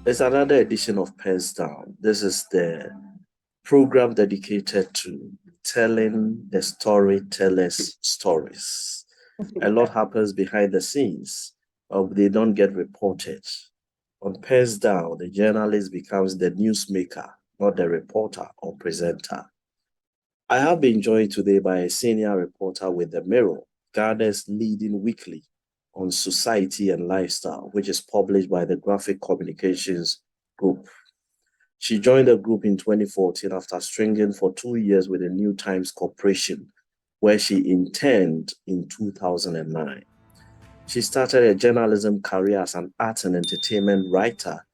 It's another edition of PENSDOWN. This is the program dedicated to telling the storytellers' stories. A lot happens behind the scenes, but they don't get reported. On PENSDOWN, the journalist becomes the newsmaker, not the reporter or presenter. I have been joined today by a senior reporter with the Mirror, Ghana's leading weekly on society and lifestyle, which is published by the Graphic Communications Group. She joined the group in 2014 after stringing for 2 years with the New Times Corporation, where she interned in 2009. She started a journalism career as an art and entertainment writer,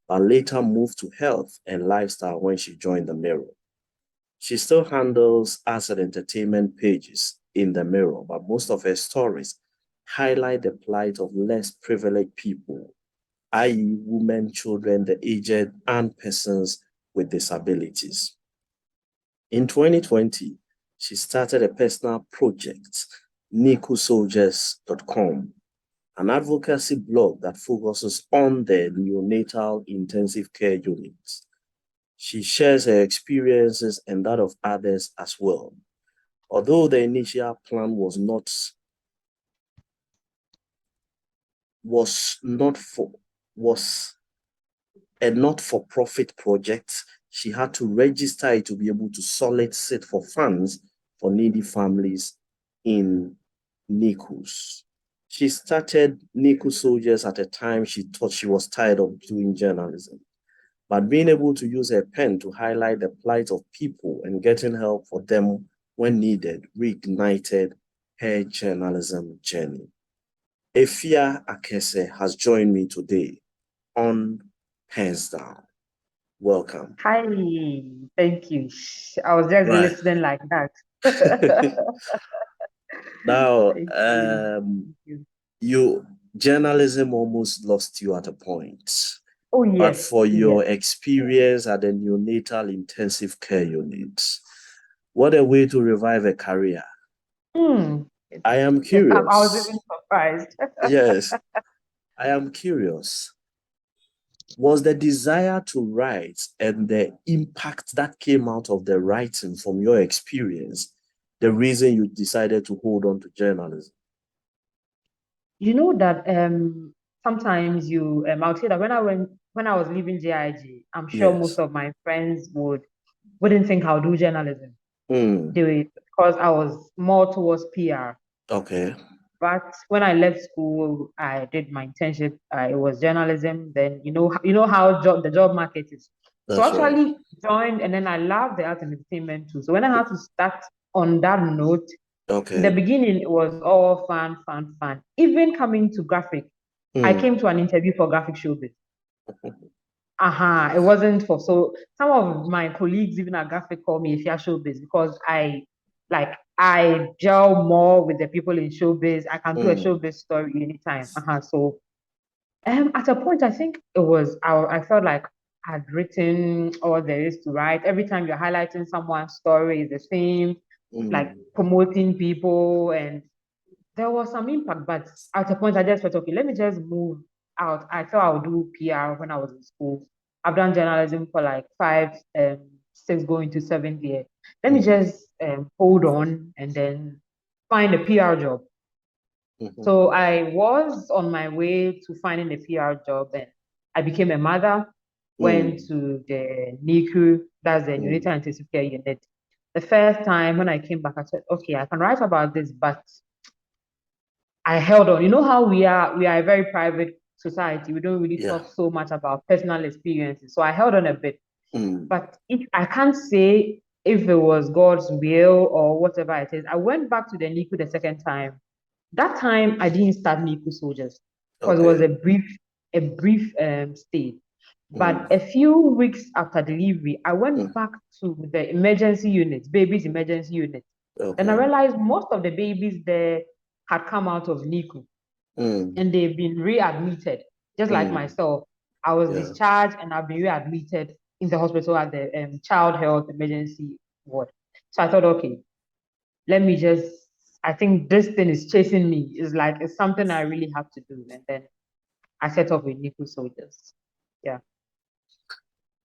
but later moved to health and lifestyle when she joined the Mirror. She still handles arts and entertainment pages in the Mirror, but most of her stories highlight the plight of less privileged people, i.e., women, children, the aged, and persons with disabilities. In 2020, she started a personal project, newsmakers.com, an advocacy blog that focuses on the neonatal intensive care units. She shares her experiences and that of others as well. Although the initial plan was not a not-for-profit project, she had to register it to be able to solicit for funds for needy families in NICUs. She started NICU Soldiers at a time she thought she was tired of doing journalism. But being able to use her pen to highlight the plight of people and getting help for them when needed reignited her journalism journey. Efia Akese has joined me today on PENSDOWN. Welcome. Hi, thank you. I was just Right. listening like that. Now, Thank you. Thank you. you journalism almost lost you at a point. Oh, But yes, for yes. your experience at the neonatal intensive care unit, what a way to revive a career. Hmm. I am I was curious. even surprised. Yes, I am curious. Was the desire to write and the impact that came out of the writing from your experience the reason you decided to hold on to journalism? You know that sometimes I would say that when I was leaving JIG, I'm sure most Yes. of my friends wouldn't think I'll do journalism. Mm, They would, because I was more towards PR. okay. But when I left school, I did my internship. It was journalism. Then you know how the job market is. So That's I right. actually joined, and then I love the art and entertainment too. So when I had to start on that note, in the Okay. beginning it was all fun, fun, fun. Even coming to graphic, I Mm, came to an interview for graphic showbiz. It wasn't for so some of my colleagues even at graphic call me Efia showbiz because I gel more with the people in showbiz. I can do a mm, showbiz story anytime. So at a point I think I felt like I'd written all there is to write. Every time you're highlighting someone's story is the same, like mm, promoting people, and there was some impact, but at a point I just thought, okay, let me just move out. I thought I would do PR when I was in school. I've done journalism for like five, six going to 7 years. Let me mm, just hold on and then find a PR job. mhm, So I was on my way to finding a PR job, and I became a mother, went mm, to the NICU, that's the mm. neonatal intensive care unit. The first time when I came back, I said, okay, I can write about this, but I held on. You know how we are a very private society. We don't really Yeah. talk so much about personal experiences. So I held on a bit. Mm, But I can't say if it was God's will or whatever it is. I went back to the NICU the second time. That time I didn't start NICU soldiers because it was okay. a brief stay. But Mm, a few weeks after delivery, I went mm, back to the emergency unit, babies emergency unit. And I okay. realized most of the babies there had come out of NICU Mm, and they've been readmitted, just like mm, myself. I was yeah. discharged and I've been readmitted in the hospital at the child health emergency ward. So I thought, okay, let me just, I think this thing is chasing me. It's something I really have to do. And then I set up with NICU soldiers. Yeah.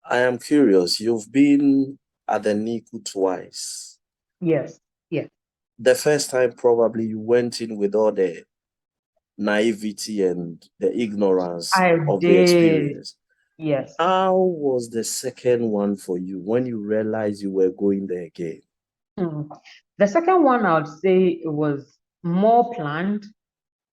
I am curious. You've been at the NICU twice. Yes, yes. The first time, probably you went in with all the naivety and the ignorance I of the did. experience. Yes. How was the second one for you when you realized you were going there again? Hmm. The second one, I would say it was more planned.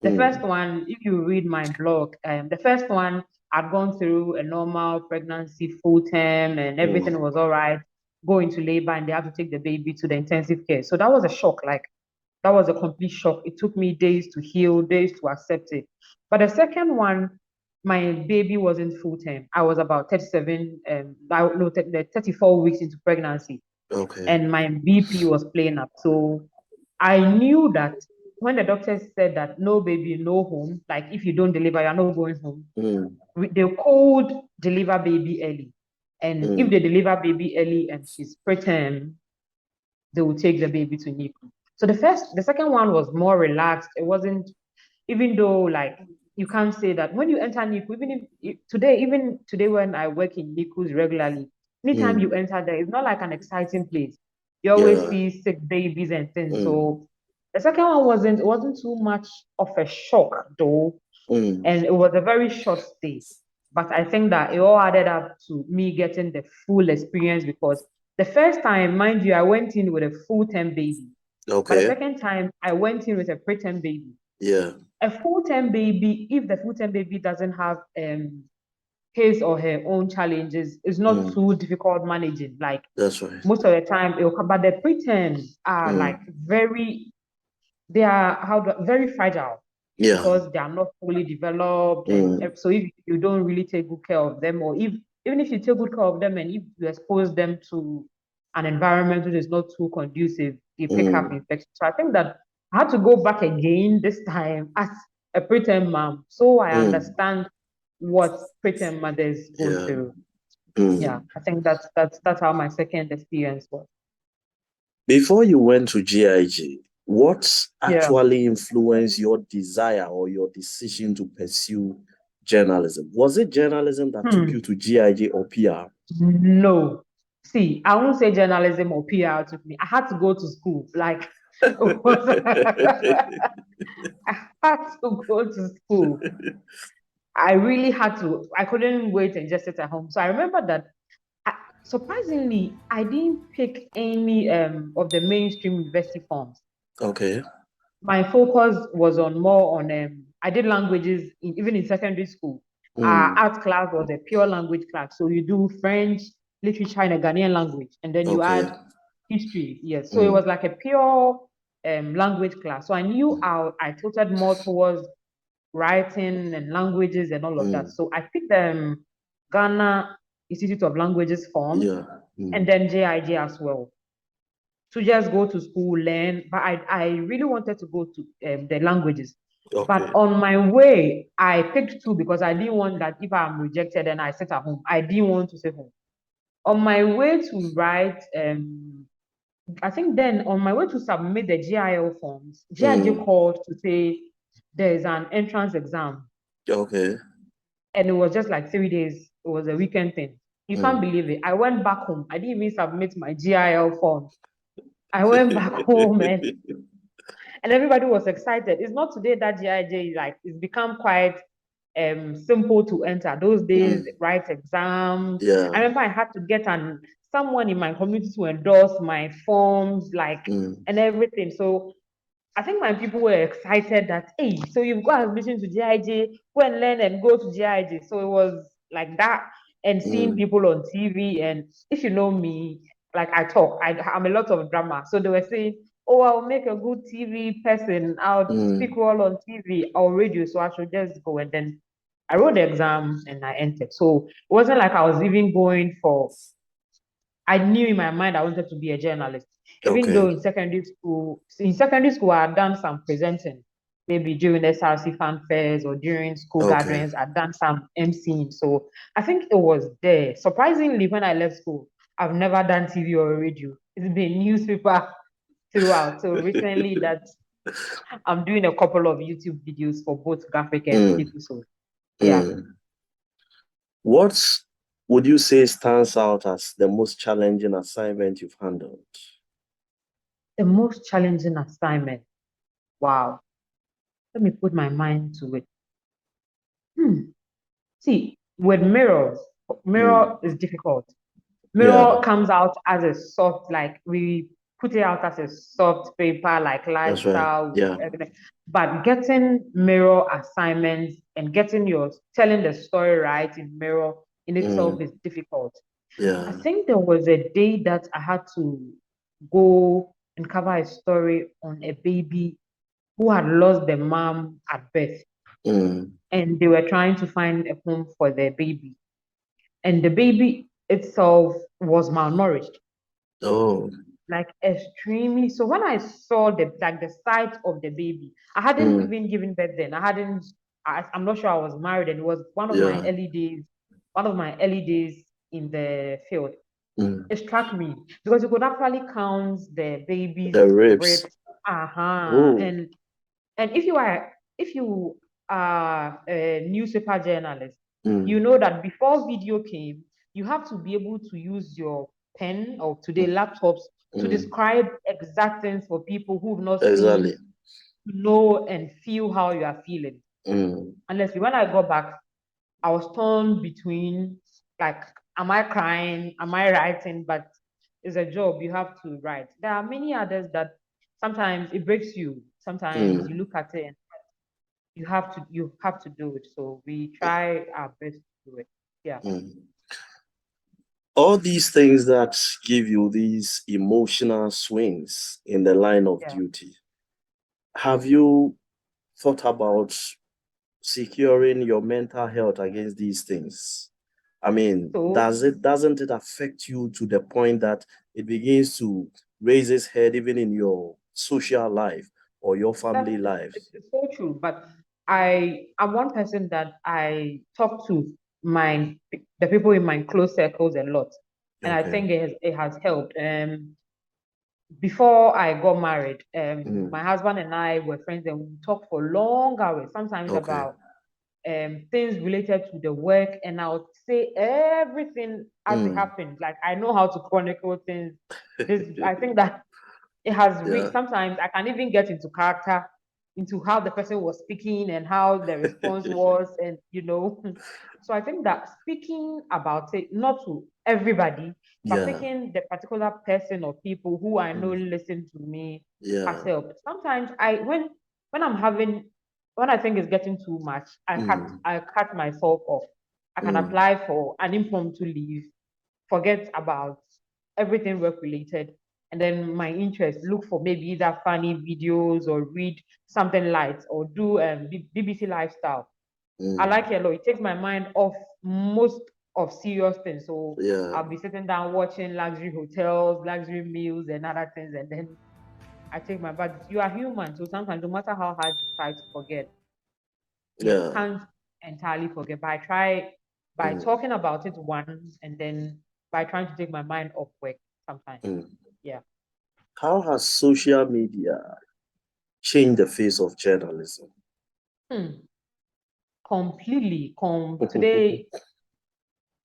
The first Mm, one, if you read my blog, the first one, I'd gone through a normal pregnancy, full term, and everything mm, was all right. Go into labor, and they have to take the baby to the intensive care. So that was a shock. Like that was a complete shock. It took me days to heal, days to accept it. But the second one, my baby wasn't full term. I was about 37, no, 34 weeks into pregnancy, okay. and my BP was playing up. So I knew that when the doctor said that no baby, no home, like if you don't deliver, you're not going home, Mm, they could deliver baby early. And if they mm, deliver baby early and she's preterm, they will take the baby to NICU. So the second one was more relaxed. It wasn't, even though like you can't say that when you enter NICU, even today when I work in NICUs regularly, anytime you mm, enter there, it's not like an exciting place. You always yeah. see sick babies and things. Mm, So the second one wasn't too much of a shock though, mm, and it was a very short stay. But I think that it all added up to me getting the full experience because the first time, mind you, I went in with a full-term baby. But the okay. second time, I went in with a preterm baby. Yeah. A full-term baby, if the full-term baby doesn't have his or her own challenges, it's not Mm, too difficult managing. Like that's right. most of the time, it will come, but the preterms are like Mm, they are very fragile yeah. because they are not fully developed, and Mm, so if you don't really take good care of them, or if even if you take good care of them and if you expose them to an environment which is not too conducive, they pick up mm, infection. So I think that I had to go back again this time as a preterm mom, so I mm, understand what preterm mothers go yeah. through. Yeah, Mm. I think that's how my second experience was. Before you went to GIG, what Yeah. actually influenced your desire or your decision to pursue journalism? Was it journalism that took Hmm. you to GIG or PR? No. See, I won't say journalism or PR took me. I had to go to school. Like, it was, I had to go to school. I really had to. I couldn't wait and just sit at home. So I remember that, I, surprisingly, I didn't pick any of the mainstream university forms. Okay. My focus was on more on I did languages even in secondary school. Mm, Art class was a pure language class, so you do French, literature in a Ghanaian language, and then you okay. add history. Yes, so it was Mm, like a pure language class. So I knew I tilted more towards writing and languages and all of that. mm, So I picked Ghana Institute of Languages form yeah. and Mm, then JIJ as well to just go to school, learn. But I really wanted to go to the languages. But okay. on my way, I picked two because I didn't want that if I'm rejected and I sit at home. I didn't want to sit home. On my way to write, I think then on my way to submit the GIL forms, GIJ Mm, called to say there's an entrance exam. okay. And it was just like 3 days. It was a weekend thing. You can't Mm. believe it. I went back home. I didn't even submit my GIL form. I went back home and everybody was excited. It's not today that GIJ like it's become quite simple to enter. Those days, Mm, write exams. I yeah. remember I had to get someone in my community to endorse my forms, like Mm, and everything. So I think my people were excited that hey, so you've got admission to GIJ, go and learn and go to GIJ. So it was like that, and seeing mm, people on TV. And if you know me, like I talk, I'm a lot of drama. So they were saying, "Oh, I'll make a good TV person. I'll speak mm, well on TV or radio, so I should just go." And then I wrote the exam and I entered. So it wasn't like I was even going for I knew in my mind I wanted to be a journalist. Even though okay. in secondary school, I had done some presenting, maybe during SRC fan fairs or during school Okay. gatherings. I'd done some emceeing. So I think it was there. Surprisingly, when I left school, I've never done TV or radio. It's been newspaper throughout. So recently that I'm doing a couple of YouTube videos for both graphic and Mm, people. So yeah. mm. What would you say stands out as the most challenging assignment you've handled? The most challenging assignment. Wow. Let me put my mind to it. See, with mirror is difficult. Yeah, Mirror comes out as a soft, like we put it out as a soft paper, like that's right. lifestyle, Yeah. everything. But getting mirror assignments and getting your telling the story right in mirror in itself is difficult. I Yeah. think there was a day that I had to go and cover a story on a baby who had lost their mom at birth, Mm. and they were trying to find a home for their baby. And the baby itself was malnourished, Oh. like extremely. So when I saw the sight of the baby, I hadn't Mm. even given birth then. I'm not sure I was married, and it was Yeah. one of my early days in the field. Mm. It struck me because you could actually count the baby's The ribs. ribs. Uh-huh. Oh. And if you are a newspaper journalist, you Mm. know that before video came, you have to be able to use your pen or today laptops to Mm. describe exact things for people who've not Exactly. seen, know and feel how you are feeling. Mm. Honestly, when I got back, I was torn between like, am I crying? Am I writing? But it's a job, you have to write. There are many others that sometimes it breaks you. Sometimes you Mm. look at it and you have to do it. So we try our best to do it. Yeah. Mm. All these things that give you these emotional swings in the line of Yeah. duty, have you thought about securing your mental health against these things? I mean, So doesn't it affect you to the point that it begins to raise its head even in your social life or your that's family life? it's so true. But I'm one person that I talk to the people in my close circles a lot. And I Okay. think it has helped. Before I got married, my Mm. husband and I were friends and we talked for long hours, sometimes Okay. about things related to the work, and I would say everything as it Mm. happened. Like I know how to chronicle things. This I think that it has Yeah. sometimes I can even get into character, into how the person was speaking and how the response was, and so I think that speaking about it, not to everybody, but Yeah. picking the particular person or people who I know Mm. listen to me has Yeah. helped. Sometimes when I'm having when I think it's getting too much, Mm. I cut myself off. I can Mm. apply for an impromptu leave, forget about everything work related, and then my interest look for maybe either funny videos or read something light or do BBC lifestyle. I Mm. like it a lot. It takes my mind off most of serious things. So Yeah. I'll be sitting down watching luxury hotels, luxury meals, and other things, and then I take my but you are human, so sometimes no matter how hard you try to forget, you Yeah. can't entirely forget. But I try by Mm. talking about it once and then by trying to take my mind off work sometimes. Mm. Yeah. How has social media changed the face of journalism? Hmm. Completely. Today,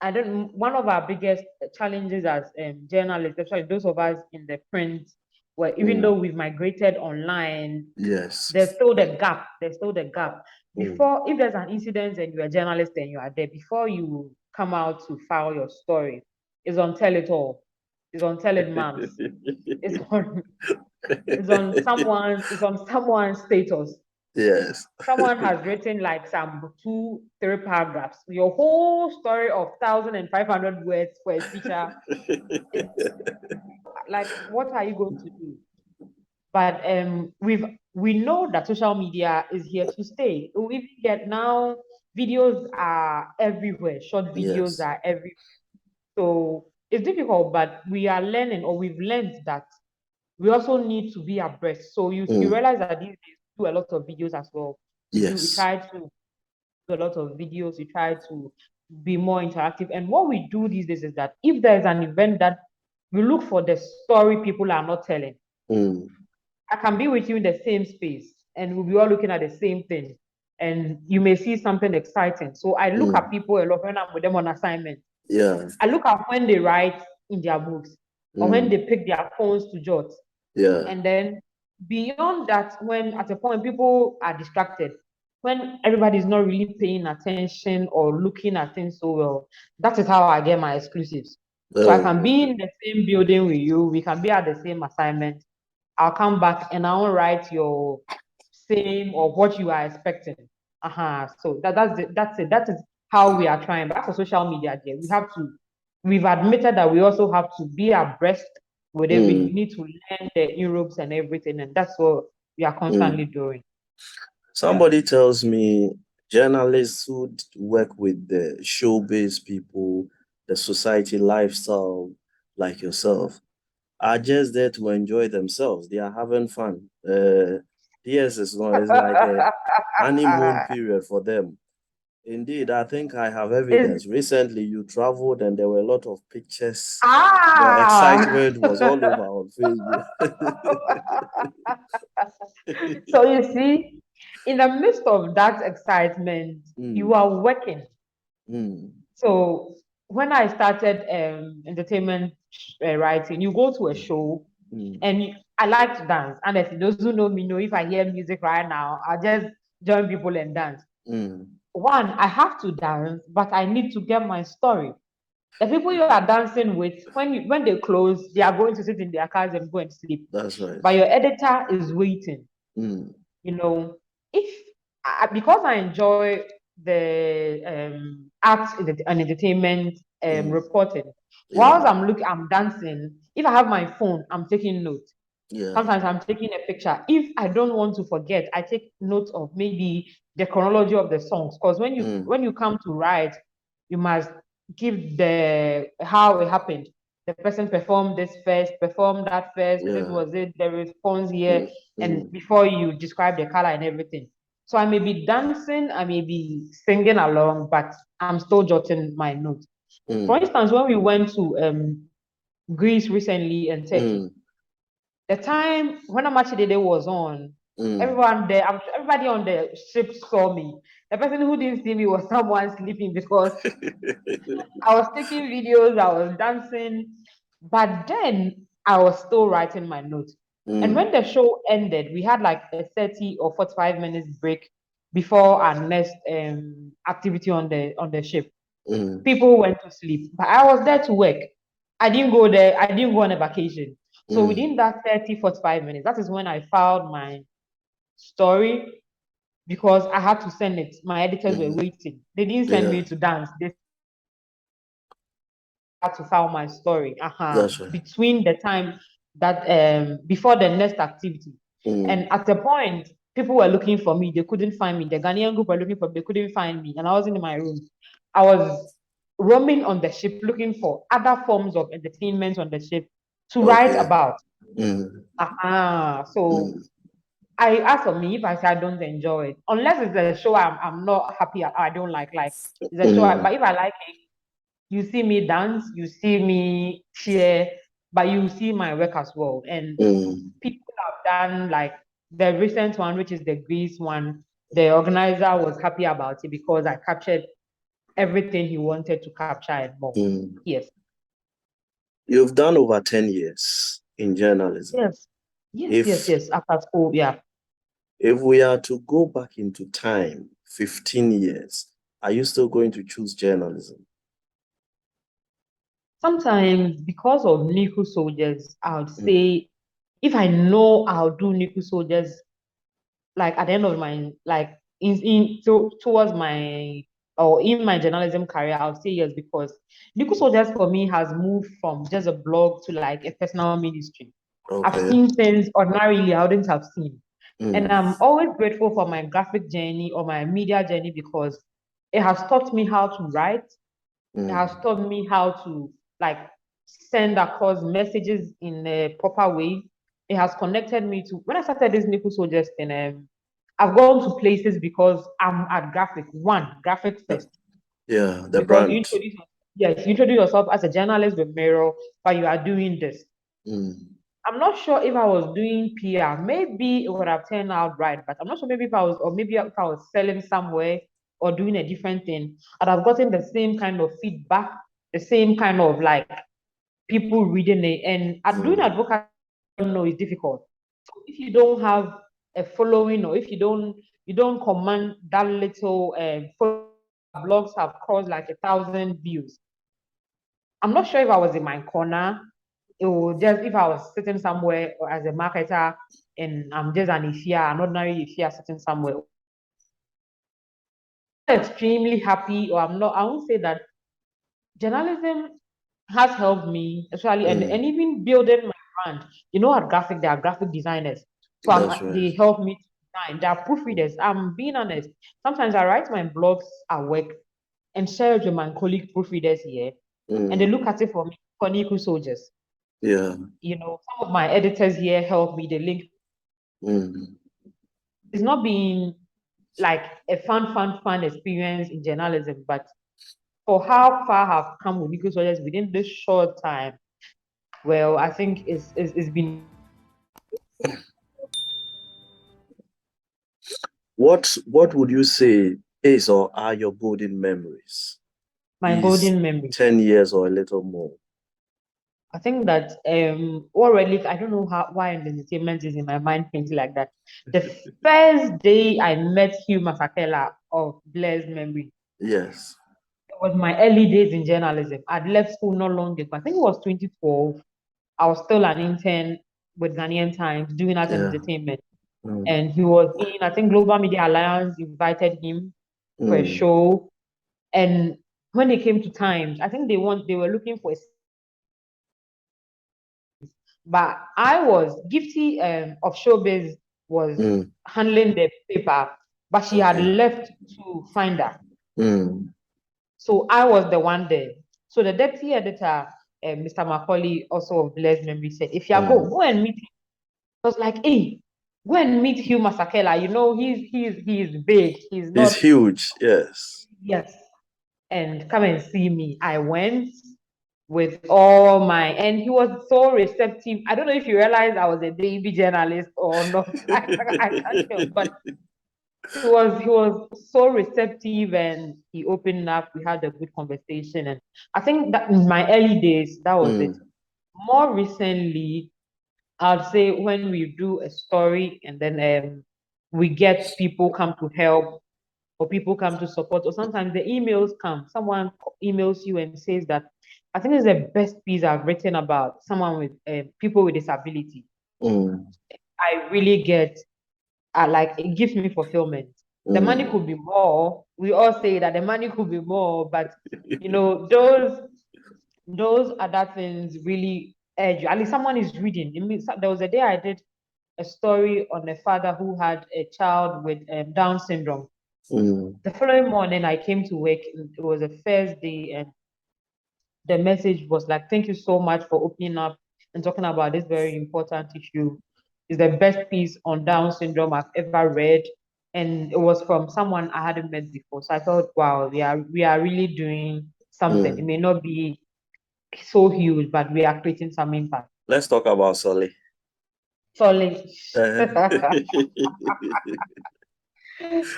I don't. One of our biggest challenges as journalists, especially those of us in the print, where even though Mm. we've migrated online, Yes. there's still the gap. There's still the gap. Mm. Before, if there's an incident and you're a journalist and you are there, before you come out to file your story, it's on Tell It All. It's on Tell It Mams. It's on it's on someone's status. Yes. Someone has written like some 2, 3 paragraphs. Your whole story of 1,500 words for a feature is like, what are you going to do? But we know that social media is here to stay. We even get now videos are everywhere, short videos Yes. are everywhere. So it's difficult, but we are learning, or we've learned that we also need to be abreast. So you Mm. realize that these days we do a lot of videos as well. We Yes. try to do a lot of videos. We try to be more interactive. And what we do these days is that if there's an event that we look for the story people are not telling, Mm. I can be with you in the same space and we'll be all looking at the same thing. And you may see something exciting. So I look Mm. at people a lot when I'm with them on assignment. Yeah. I look at when they write in their books or when they pick their phones to jot. Yeah. And then beyond that, when at a point people are distracted, when everybody's not really paying attention or looking at things so well, that is how I get my exclusives. So I can be in the same building with you, we can be at the same assignment. I'll come back and I'll write your same or what you are expecting. So that's it. That is how we are trying. But for social media, there we've admitted that we also have to be abreast with it. We need to learn the Europes and everything, and that's what we are constantly doing. Somebody tells me journalists who work with the showbiz people, the society lifestyle, like yourself, are just there to enjoy themselves. They are having fun. Yes, it's like a honeymoon period for them. Indeed, I think I have evidence. Recently, you traveled and there were a lot of pictures. The excitement was all over on Facebook. So you see, in the midst of that excitement, you are working. So when I started entertainment writing, you go to a show and I like to dance. Honestly, those who know me know if I hear music right now, I just join people and dance. One, I have to dance, but I need to get my story. The people you are dancing with, when they close, they are going to sit in their cars and go and sleep. That's right. But your editor is waiting. You know, if because I enjoy the art and entertainment reporting, whilst I'm dancing, if I have my phone, I'm taking notes. Sometimes I'm taking a picture. If I don't want to forget, I take note of maybe the chronology of the songs. Because when you come to write, you must give the how it happened. The person performed this first, performed that first. This was it. The response here, and before you describe the color and everything. So I may be dancing, I may be singing along, but I'm still jotting my notes. For instance, when we went to Greece recently and Turkey, the time when Amachidede was on, everybody on the ship saw me. The person who didn't see me was someone sleeping because I was taking videos, I was dancing, but then I was still writing my notes. And when the show ended, we had like a 30 or 45 minutes break before our next activity on the ship. People went to sleep, but I was there to work. I didn't go there, I didn't go on a vacation. So within that 30, 45 minutes, that is when I filed my story because I had to send it. My editors were waiting. They didn't send me to dance. They had to file my story between the time that before the next activity. And at the point, people were looking for me. They couldn't find me. The Ghanaian group were looking for me. They couldn't find me. And I was in my room. I was roaming on the ship looking for other forms of entertainment on the ship to write about. So I ask for me if I say I don't enjoy it, unless it's a show I'm not happy, I don't like it's a show, but if I like it, you see me dance, you see me cheer, but you see my work as well. And people have done like the recent one, which is the Greece one. The organizer was happy about it because I captured everything he wanted to capture and more. Yes. You've done over 10 years in journalism. Yes. After school, yeah. If we are to go back into time, 15 years, are you still going to choose journalism? Sometimes because of Niku soldiers, I would say if I know I'll do Niku soldiers, like at the end of my like towards my or in my journalism career, I'll say yes because Niku soldiers for me has moved from just a blog to like a personal ministry. I've seen things ordinarily I wouldn't have seen. And I'm always grateful for my graphic journey or my media journey because it has taught me how to write. It has taught me how to like send across messages in a proper way. It has connected me to when I started this Nico Soldiers thing, I've gone to places because I'm at graphic first. Yeah, the because brand. You introduce yourself as a journalist with Mirror, but you are doing this. I'm not sure if I was doing PR, maybe it would have turned out right, but I'm not sure maybe if I was, or maybe if I was selling somewhere or doing a different thing, I'd have gotten the same kind of feedback the same kind of like people reading it. And doing advocacy, I don't know, is difficult. So if you don't have a following, or if you don't command that little blogs have caused like 1,000 views. I'm not sure if I was in my corner. It would just if I was sitting somewhere as a marketer and I'm just an Efia, an ordinary Efia sitting somewhere. I'm extremely happy, or I'm not. I won't say that journalism has helped me, especially and even building my brand. You know, at graphic, there are graphic designers. So That's right. they help me to design. They are proofreaders. I'm being honest. Sometimes I write my blogs at work and share it with my colleague proofreaders here, and they look at it for me, for equal soldiers. Yeah. You know, some of my editors here help me. They link. It's not been like a fun experience in journalism, but for how far I've come with equal soldiers within this short time, well, I think it's been. What would you say is or are your golden memories? My golden memory. 10 years or a little more. I think that already I don't know why entertainment is in my mind painting like that. The first day I met Hugh Masakela of blessed memory. Yes. It was my early days in journalism. I'd left school not long ago. I think it was 2012. I was still an intern with Ghanaian Times doing art and entertainment. And he was in, I think Global Media Alliance invited him for a show. And when they came to Times, I think they were looking for a, but I was Gifty of Showbiz was handling the paper, but she had left to find her. So I was the one there. So the deputy editor, Mr. Macaulay, also of blessed memory, said, if you go and meet him. I was like, hey, go and meet Hugh Masakela. You know, he's big. He's not huge, yes. Yes. And come and see me. I went with all my, and he was so receptive. I don't know if you realized I was a baby journalist or not. I can't tell, but he was so receptive, and he opened up. We had a good conversation, and I think that in my early days, that was it. More recently, I'd say when we do a story and then we get people come to help, or people come to support, or sometimes the emails come. Someone emails you and says that I think it's the best piece I've written about someone with people with disability. I really get like it gives me fulfillment. The money could be more. We all say that the money could be more, but you know those other things really edge you. At least someone is reading. It means there was a day I did a story on a father who had a child with Down syndrome. The following morning, I came to work. It was a first day, and the message was like, "Thank you so much for opening up and talking about this very important issue. It's the best piece on Down syndrome I've ever read." And it was from someone I hadn't met before. So I thought, wow, we are really doing something. It may not be so huge, but we are creating some impact. Let's talk about Solly. Solid.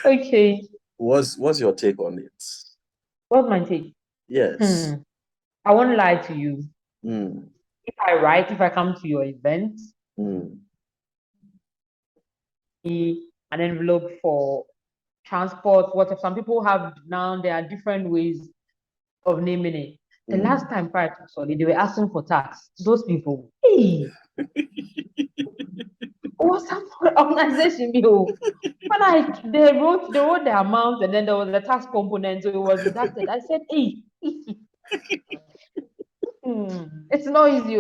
Okay. What's your take on it? What's my take? Yes. I won't lie to you. If I come to your event, an envelope for transport, what if some people have now, there are different ways of naming it. The last time prior to Solid, they were asking for tax. Those people, hey, what's up for organization? When they wrote the amount and then there was a tax component, so it was deducted. I said, hey, it's not easy.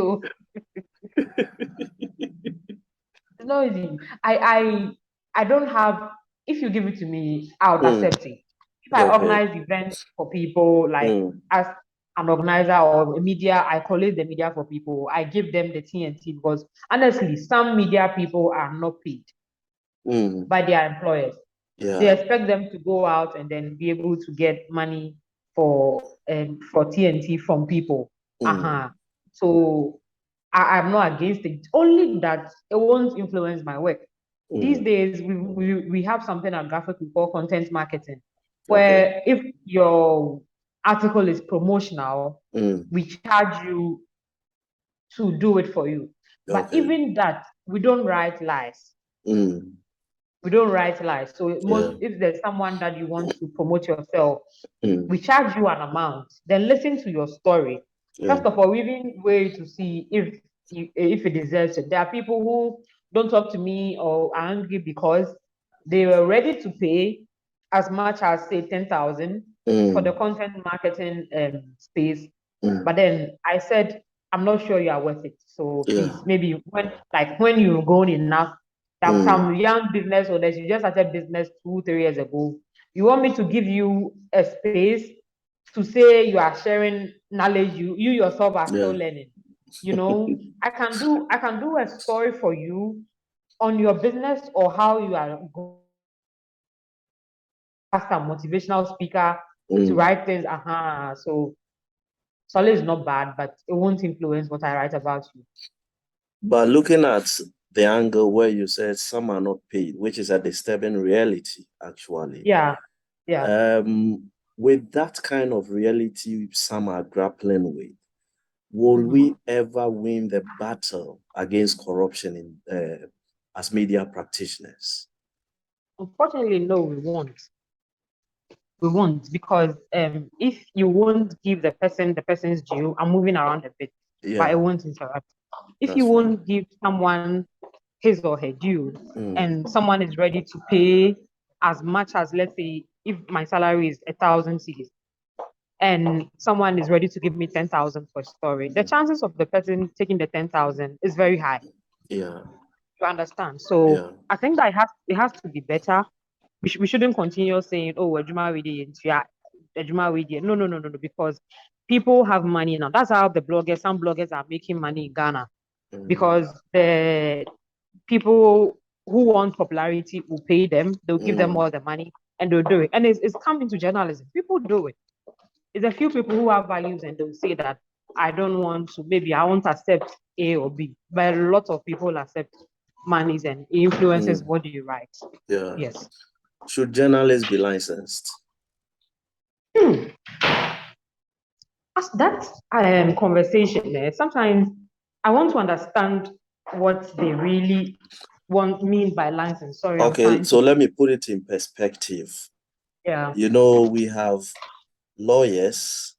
It's not easy. I don't have. If you give it to me, I would accept it. If I organize events for people, like as an organizer or a media, I collate the media for people. I give them the TNT because honestly, some media people are not paid by their employers. They expect them to go out and then be able to get money for TNT from people. So I'm not against it. Only that it won't influence my work. These days, we have something at Graphic we call content marketing, where if your article is promotional, we charge you to do it for you. But even that, we don't write lies. We don't write lies. So if there's someone that you want to promote yourself, we charge you an amount. Then listen to your story. First of all, we even wait to see if it deserves it. There are people who don't talk to me or are angry because they were ready to pay as much as say 10,000 for the content marketing space. But then I said, I'm not sure you are worth it. So please, maybe when you've grown enough, that some young business owners, you just started business 2, 3 years ago. You want me to give you a space to say you are sharing knowledge, you yourself are still learning. I can do a story for you on your business or how you are going as a motivational speaker to write things. So solid is not bad, but it won't influence what I write about you. But looking at the angle where you said some are not paid, which is a disturbing reality, actually. Yeah. With that kind of reality some are grappling with, will we ever win the battle against corruption as media practitioners? Unfortunately, no, we won't. We won't, because if you won't give the person's due, I'm moving around a bit, but it won't interrupt. If you won't give someone his or her due, and someone is ready to pay as much as, let's say, if my salary is 1,000 cedis, and someone is ready to give me 10,000 for a story, the chances of the person taking the 10,000 is very high. You understand? So I think that it has to be better. We shouldn't continue saying, oh, Ejuma Widi, Ejuma Widi. No, because people have money now. That's how some bloggers are making money in Ghana, because the people who want popularity will pay them, they'll give them all the money, and they'll do it. And it's come into journalism. People do it. It's a few people who have values, and they'll say that I won't accept A or B. But a lot of people accept monies, and influences what do you write. Yes. Should journalists be licensed? That's conversation. Sometimes I want to understand what they really mean by license. Sorry. Okay, so let me put it in perspective. Yeah. We have lawyers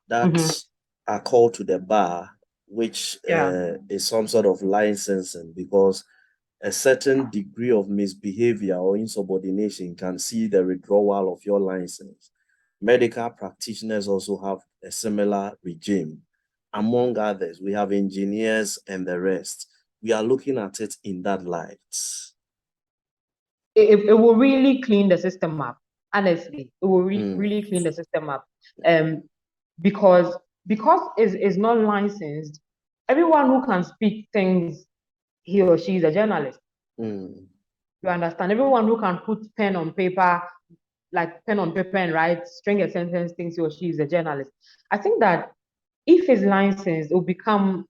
that are called to the bar, which is some sort of licensing, because a certain degree of misbehavior or insubordination can see the withdrawal of your license. Medical practitioners also have a similar regime. Among others, we have engineers and the rest. We are looking at it in that light. It will really clean the system up. Honestly, it will really clean the system up. Because it's not licensed, everyone who can speak things, he or she is a journalist. You understand? Everyone who can put pen on paper and write, string a sentence, thinks he or she is a journalist. I think that if it's licensed, it will become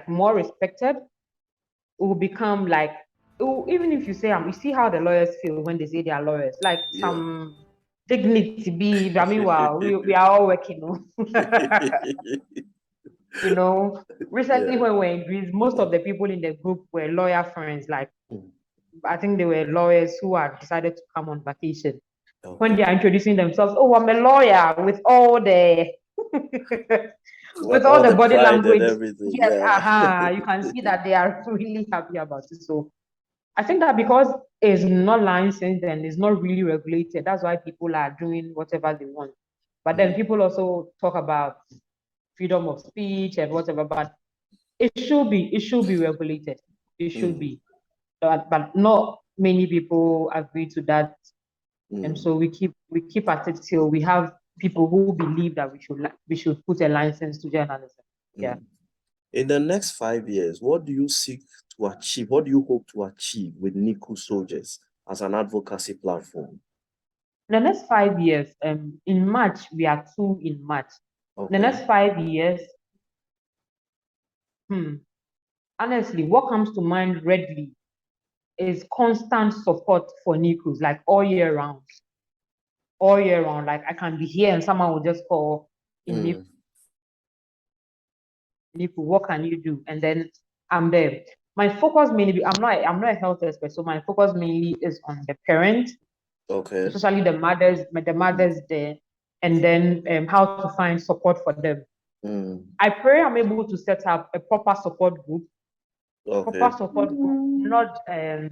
more respected. It will become even if you say, you see how the lawyers feel when they say they are lawyers, some dignity be. I mean, wow, we are all working. Recently when we were in Greece, most of the people in the group were lawyer friends. I think they were lawyers who had decided to come on vacation. When they are introducing themselves, oh, I'm a lawyer, with all the with all the body language, yes, you can see that they are really happy about it. So I think that because it's not licensed and it's not really regulated, that's why people are doing whatever they want. But then people also talk about freedom of speech and whatever, but it should be regulated. It should be. But not many people agree to that. And so we keep at it till we have people who believe that we should put a license to journalism. Yeah. In the next 5 years, what do you seek to achieve? What do you hope to achieve with Niku Soldiers as an advocacy platform? In the next 5 years, in March, we are 2 in March. Okay. The next 5 years, honestly, what comes to mind readily is constant support for Nikus, all year round. All year round. I can be here and someone will just call, in Niku, what can you do? And then I'm there. My focus mainly, I'm not a health expert, so my focus mainly is on the parent, Okay. especially the mothers there, and then how to find support for them. I pray I'm able to set up a proper support group, not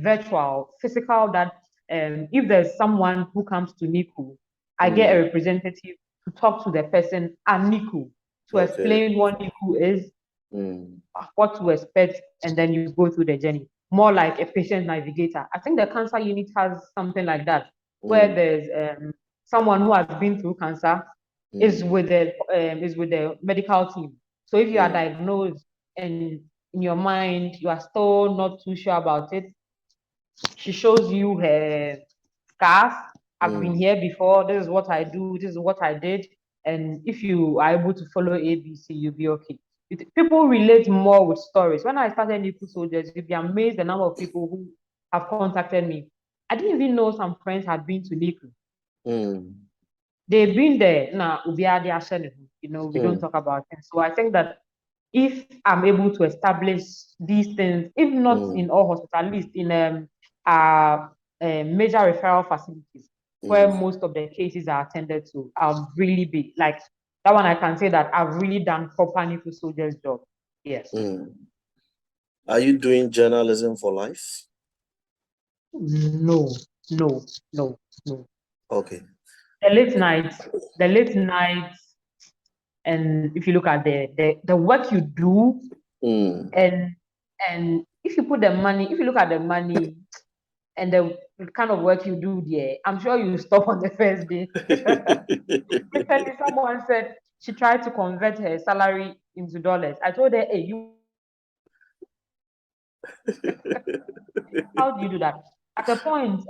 virtual, physical, that if there's someone who comes to Niku, I get a representative to talk to the person at Niku to explain what Niku is, what to expect, and then you go through the journey. More like a patient navigator. I think the cancer unit has something like that, where there's someone who has been through cancer is with the medical team. So if you are diagnosed and in your mind you are still not too sure about it, she shows you her scars. I've been here before. This is what I do. This is what I did. And if you are able to follow ABC, you'll be okay. People relate more with stories. When I started Niku Soldiers, you'd be amazed the number of people who have contacted me. I didn't even know some friends had been to Niku. They've been there. Now, we don't talk about it. So I think that if I'm able to establish these things, if not in all hospitals, at least in major referral facilities where most of the cases are attended to, I'll really be like that one. I can say that I've really done proper Niku Soldier's job. Yes. Are you doing journalism for life? No. Okay. The late nights, and if you look at the work you do, and if you put the money, if you look at the money and the kind of work you do there, I'm sure you stop on the first day. Recently, someone said she tried to convert her salary into dollars. I told her, hey, how do you do that? At a point,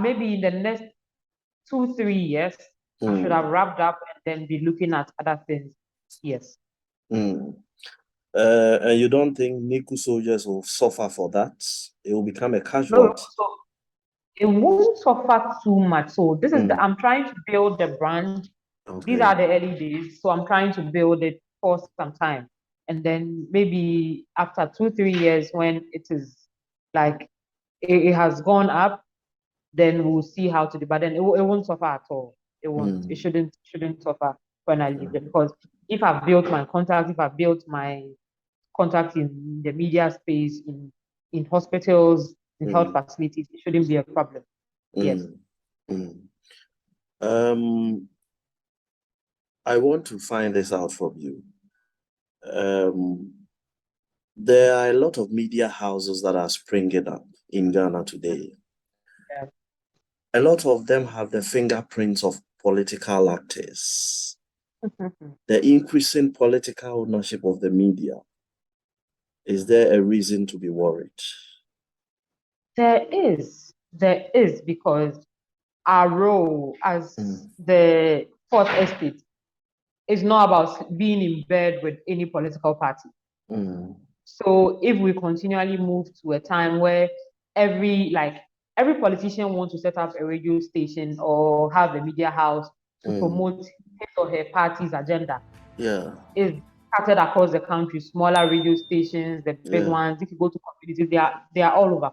maybe in the next 2-3 years, I should have wrapped up and then be looking at other things. Yes. And you don't think Niku soldiers will suffer for that? It will become a casualty. No, so it won't suffer too much. So this is I'm trying to build the brand. Okay. These are the early days, so I'm trying to build it for some time, and then maybe after 2-3 years, when it is like it has gone up, then we'll see how to do. But then it won't suffer at all. It won't. It shouldn't suffer when I leave it, because if I've built my contacts, if I've built my contacts in the media space, in hospitals, in health facilities, it shouldn't be a problem. Yes. I want to find this out from you. There are a lot of media houses that are springing up in Ghana today. Yeah. A lot of them have the fingerprints of political actors. The increasing political ownership of the media. Is there a reason to be worried? There is, because our role as the fourth estate is not about being in bed with any political party. So if we continually move to a time where every politician wants to set up a radio station or have a media house to promote his or her party's agenda, is scattered across the country, smaller radio stations, the big ones. If you go to communities, they are all over.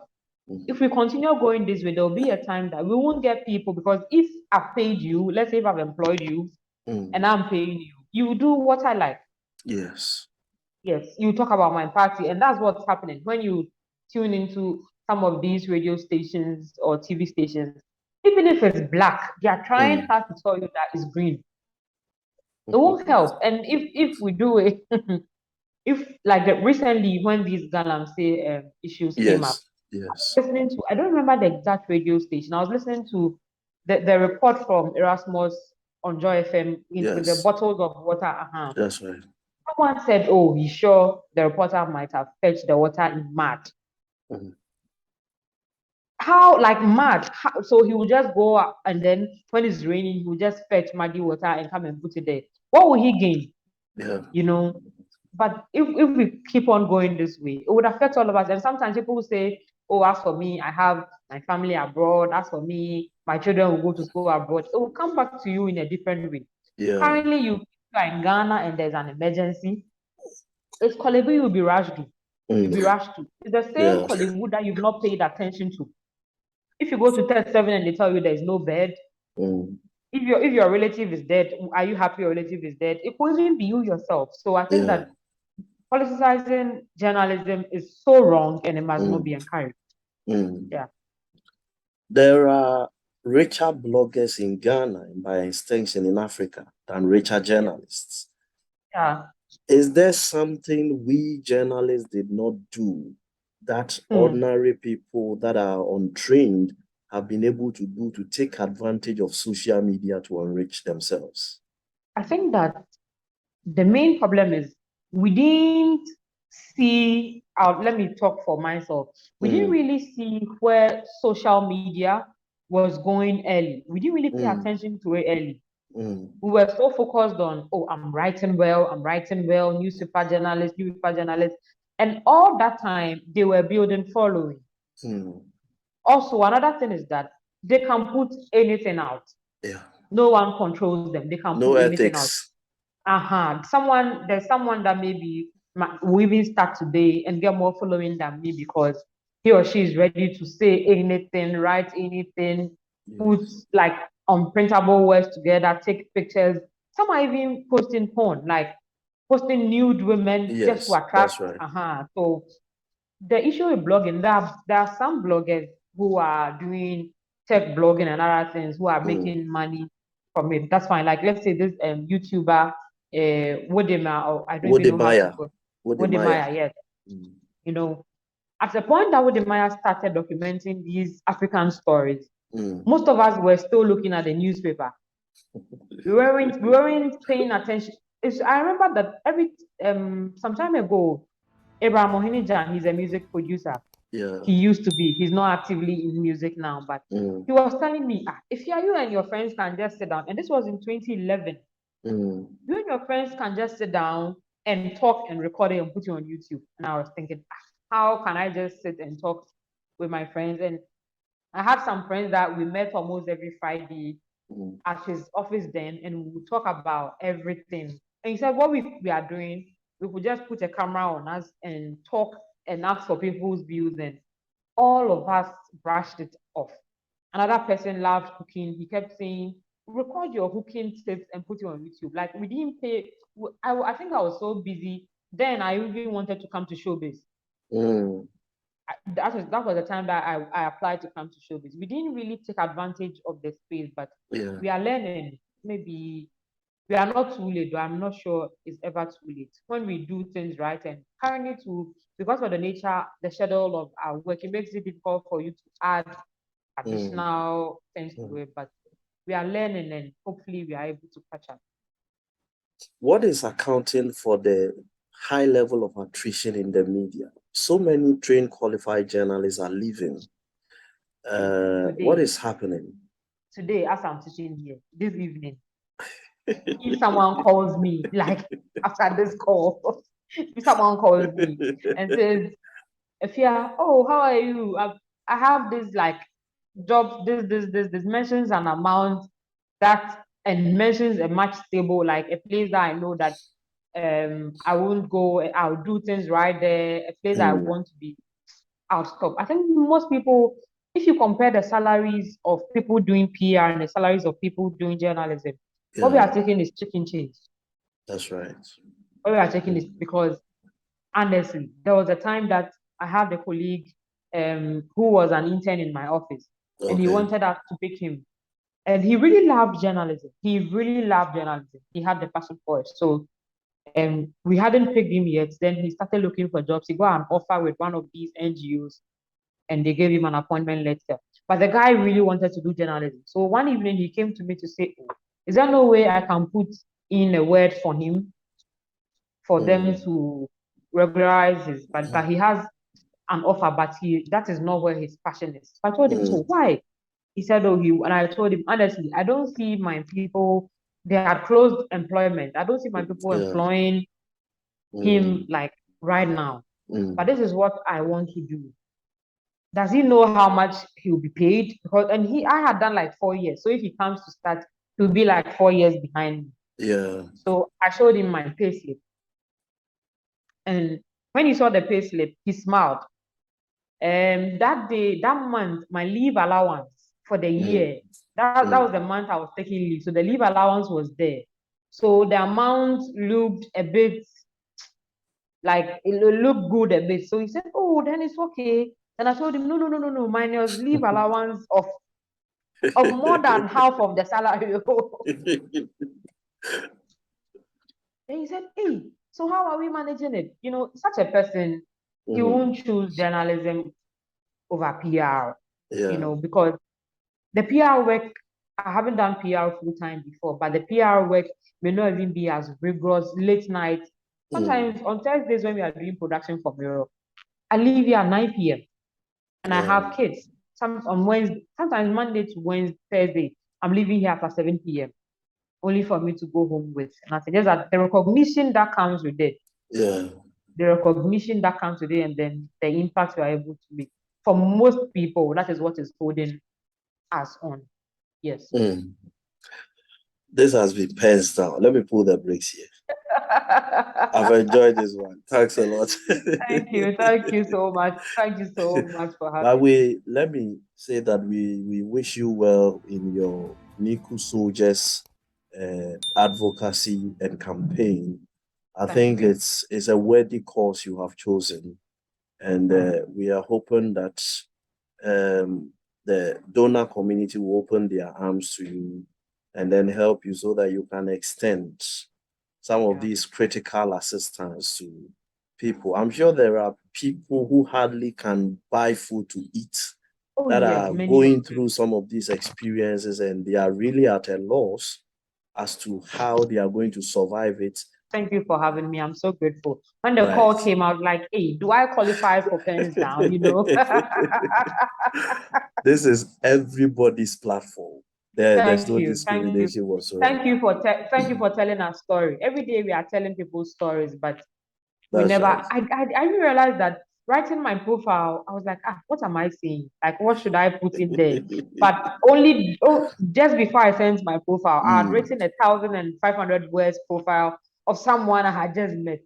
If we continue going this way, there'll be a time that we won't get people, because if I've paid you, let's say if I've employed you and I'm paying you, you do what I like. Yes. Yes, you talk about my party, and that's what's happening when you tune into some of these radio stations or TV stations. Even if it's black, they are trying hard to tell you that it's green. It won't help. And if we do it, if recently when these Galamsey issues came up, listening to, I don't remember the exact radio station. I was listening to the report from Erasmus on Joy FM with the bottles of water. That's right. Someone said, oh, he's sure the reporter might have fetched the water in mud. How, like mud? So he will just go up, and then when it's raining, he will just fetch muddy water and come and put it there. What will he gain? Yeah. But if we keep on going this way, it would affect all of us. And sometimes people will say, oh, as for me, I have my family abroad. As for me, my children will go to school abroad. It will come back to you in a different way. Currently, you are in Ghana and there's an emergency. It's Kolebu you'll be rushed to. You'll be rushed to. It's the same Kolebu that you've not paid attention to. If you go to test 7 and they tell you there's no bed, if your relative is dead, are you happy your relative is dead? It could even be you yourself. So I think that politicizing journalism is so wrong and it must not be encouraged. Yeah. There are richer bloggers in Ghana and by extension in Africa than richer journalists. Yeah. Is there something we journalists did not do that ordinary people that are untrained have been able to do to take advantage of social media to enrich themselves? I think that the main problem is we didn't see, let me talk for myself. We didn't really see where social media was going early. We didn't really pay attention to it early. We were so focused on, oh, I'm writing well, newspaper journalist. And all that time, they were building following. Also, another thing is that they can put anything out. Yeah. No one controls them. They can put anything out. There's someone that maybe will even start today and get more following than me because he or she is ready to say anything, write anything, put like unprintable words together, take pictures. Some are even posting porn, like posting nude women just to attract. So the issue with blogging, there are some bloggers who are doing tech blogging and other things who are making money from it. That's fine. Like let's say this YouTuber, Wodema, or I don't even know how to go. Wodemaya, yes. You know, at the point that Wodemaya started documenting these African stories, most of us were still looking at the newspaper. We weren't paying attention. I remember that some time ago, Abraham Mohinijan, he's a music producer. Yeah. He used to be. He's not actively in music now, but he was telling me, if you and your friends can just sit down, and this was in 2011, you and your friends can just sit down and talk and record it and put it on YouTube. And I was thinking, how can I just sit and talk with my friends? And I have some friends that we met almost every Friday at his office then, and we would talk about everything. And he said, what we are doing, we could just put a camera on us and talk and ask for people's views, and all of us brushed it off. Another person loved cooking. He kept saying, record your cooking tips and put it on YouTube. Like we didn't pay. I think I was so busy. Then I even wanted to come to showbiz. That was the time that I applied to come to showbiz. We didn't really take advantage of the space, but we are learning. Maybe we are not too late, but I'm not sure it's ever too late when we do things right. And currently, because of the schedule of our work, it makes it difficult for you to add additional things to it. But we are learning, and hopefully, we are able to catch up. What is accounting for the high level of attrition in the media? So many trained, qualified journalists are leaving. What is happening? Today, as I'm sitting here, this evening, if someone calls me, like after this call, if someone calls me and says, Efia, oh, how are you? I have this like job, this mentions an amount that and mentions a much stable, like a place that I know that I won't go, I'll do things right there, a place I want to be, I'll stop. I think most people, if you compare the salaries of people doing PR and the salaries of people doing journalism, what we are taking is chicken change. That's right. What we are taking is because honestly, there was a time that I had a colleague who was an intern in my office, and he wanted us to pick him. And he really loved journalism. He really loved journalism. He had the passion for it. So we hadn't picked him yet. Then he started looking for jobs. He got an offer with one of these NGOs, and they gave him an appointment letter. But the guy really wanted to do journalism. So one evening he came to me to say, oh, is there no way I can put in a word for him for them to regularize his, but he has an offer, but that is not where his passion is. So I told him, so why? He said, oh, and I told him, honestly, I don't see my people, they had closed employment. I don't see my people employing him like right now. But this is what I want to do. Does he know how much he'll be paid? Because I had done like 4 years. So if he comes to start, he'll be like 4 years behind me. Yeah. So I showed him my payslip. And when he saw the payslip, he smiled. That day, that month, my leave allowance for the year, that was the month I was taking leave. So the leave allowance was there. So the amount looked a bit like it looked good a bit. So he said, "Oh, then it's okay." And I told him, "No, no, no, no, no. Minus leave allowance of more than half of the salary." And he said, "Hey, so how are we managing it?" You know, such a person, he won't choose journalism over PR, you Yeah. know, because the PR work, I haven't done PR full time before, but the PR work may not even be as rigorous, late night. Sometimes on Thursdays when we are doing production for Bureau, I leave here at 9 p.m. and I Yeah. have kids. Some on Wednesday, sometimes Monday to Wednesday, Thursday, I'm leaving here after 7 p.m. only for me to go home with. And I suggest that the recognition that comes with it, Yeah. and then the impact you are able to make. For most people, that is what is holding us on. Yes. This has been pens down. Let me pull the brakes here. I've enjoyed this one. Thanks a lot. Thank you. Thank you so much. Thank you so much for But having me. let me say that we wish you well in your NICU soldiers advocacy and campaign. I Thank think you. it's a worthy cause you have chosen, and we are hoping that the donor community will open their arms to you and then help you so that you can extend some of Yeah. these critical assistance to people. I'm sure there are people who hardly can buy food to eat Oh, that yes, are many of going them. through some of these experiences and they are really at a loss as to how they are going to survive it. Thank you for having me. I'm so grateful. When the Right. call came out, like, hey, do I qualify for pens down? You know? This is everybody's platform. There's Thank no you. Thank you. discrimination whatsoever. Thank you for telling our story. Every day we are telling people's stories, but we That's never right. I didn't realize that writing my profile, I was like, what am I saying? Like, what should I put in there? But just before I sent my profile, I had written 1,500 words profile of someone I had just met.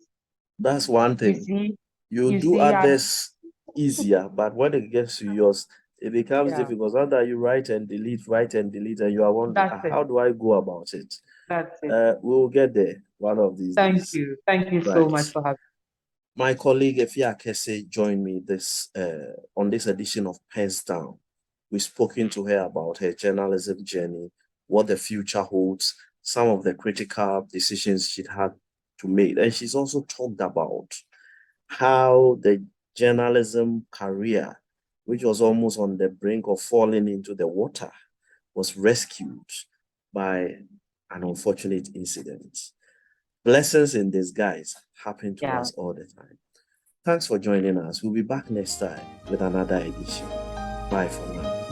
That's one You thing. see, You you do see, others easier, but when it gets to yours, it becomes yeah, difficult. Sometimes you write and delete, and you are wondering, that's it. how do I go about it? That's it. We'll get there one of these Thank days. you. Thank you so Right. much for having My colleague Efia Akese joined me on this edition of Pens Down. We've spoken to her about her journalism journey, what the future holds, some of the critical decisions she'd had to make. And she's also talked about how the journalism career, which was almost on the brink of falling into the water, was rescued by an unfortunate incident. Blessings in disguise happen to Yeah. us all the time. Thanks for joining us. We'll be back next time with another edition. Bye for now.